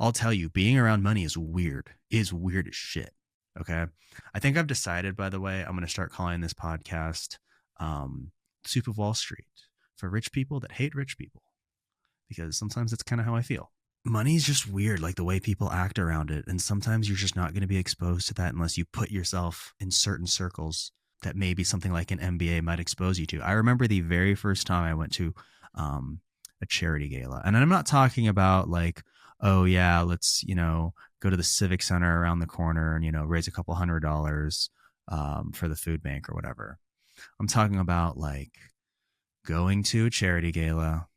I'll tell you, being around money is weird. Is weird as shit. Okay. I think I've decided, by the way, I'm going to start calling this podcast um, Soup of Wall Street for rich people that hate rich people, because sometimes that's kind of how I feel. Money is just weird, like the way people act around it. And sometimes you're just not going to be exposed to that unless you put yourself in certain circles that maybe something like an MBA might expose you to. I remember the very first time I went to um, a charity gala. And I'm not talking about like, oh, yeah, let's, go to the Civic Center around the corner and, raise a couple $100 for the food bank or whatever. I'm talking about like going to a charity gala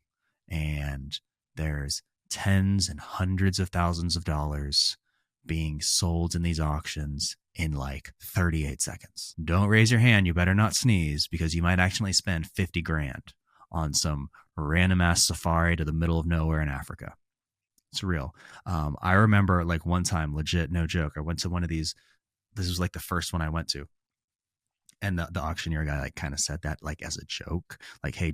and there's tens and hundreds of thousands of dollars being sold in these auctions in like 38 seconds. Don't raise your hand. You better not sneeze, because you might actually spend 50 grand on some random ass safari to the middle of nowhere in Africa. It's real. I remember like one time, legit, no joke, I went to one of these. This was like the first one I went to. And the auctioneer guy like kind of said that like as a joke, like, hey,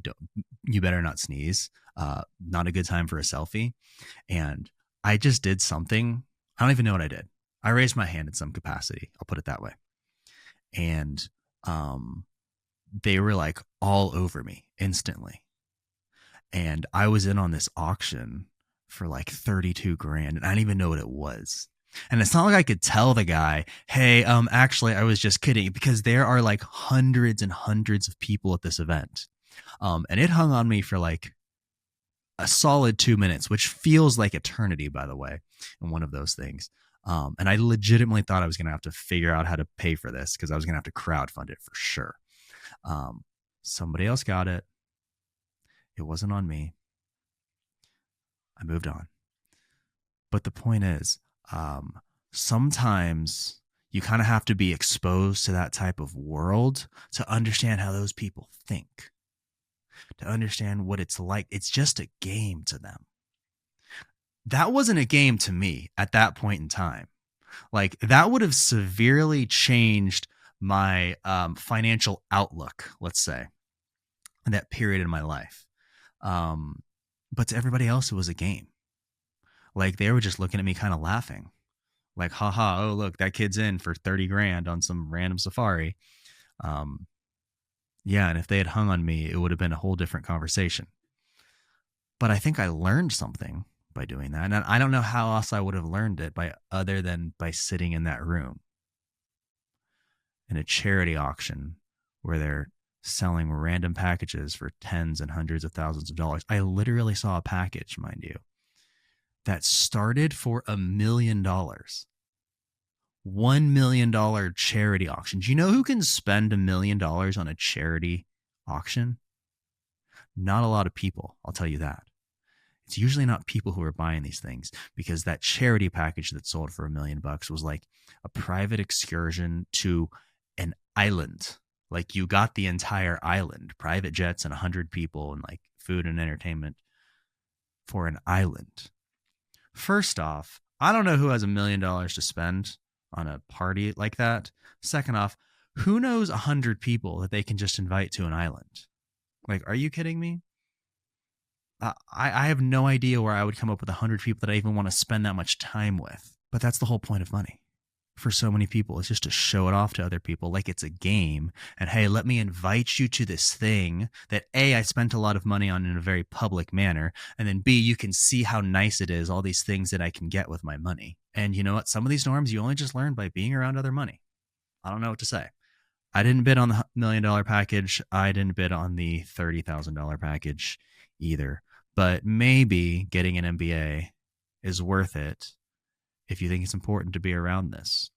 you better not sneeze. Not a good time for a selfie. And I just did something. I don't even know what I did. I raised my hand in some capacity. I'll put it that way. And they were like all over me instantly. And I was in on this auction for like 32 grand, and I didn't even know what it was. And it's not like I could tell the guy, hey, actually, I was just kidding, because there are like hundreds and hundreds of people at this event. And it hung on me for like a solid 2 minutes, which feels like eternity, by the way, in one of those things. And I legitimately thought I was going to have to figure out how to pay for this, because I was going to have to crowdfund it for sure. Somebody else got it. It wasn't on me. I moved on. But the point is, sometimes you kind of have to be exposed to that type of world to understand how those people think, to understand what it's like. It's just a game to them. That wasn't a game to me at that point in time. Like, that would have severely changed my financial outlook, let's say, in that period in my life. But to everybody else, it was a game. Like, they were just looking at me kind of laughing. Like, haha, oh, look, that kid's in for 30 grand on some random safari. Yeah, and if they had hung on me, it would have been a whole different conversation. But I think I learned something by doing that. And I don't know how else I would have learned it other than by sitting in that room in a charity auction where they're selling random packages for tens and hundreds of thousands of dollars. I literally saw a package, mind you, that started for $1 million. $1 million charity auction. Do you know who can spend $1 million on a charity auction? Not a lot of people, I'll tell you that. It's usually not people who are buying these things, because that charity package that sold for $1 million was like a private excursion to an island. Like, you got the entire island, private jets and 100 people and like food and entertainment for an island. First off, I don't know who has $1 million to spend on a party like that. Second off, who knows 100 people that they can just invite to an island? Like, are you kidding me? I have no idea where I would come up with 100 people that I even want to spend that much time with. But that's the whole point of money for so many people. It's just to show it off to other people like it's a game. And hey, let me invite you to this thing that A, I spent a lot of money on in a very public manner. And then B, you can see how nice it is, all these things that I can get with my money. And you know what? Some of these norms you only just learn by being around other money. I don't know what to say. I didn't bid on the $1 million package. I didn't bid on the $30,000 package either. But maybe getting an MBA is worth it if you think it's important to be around this.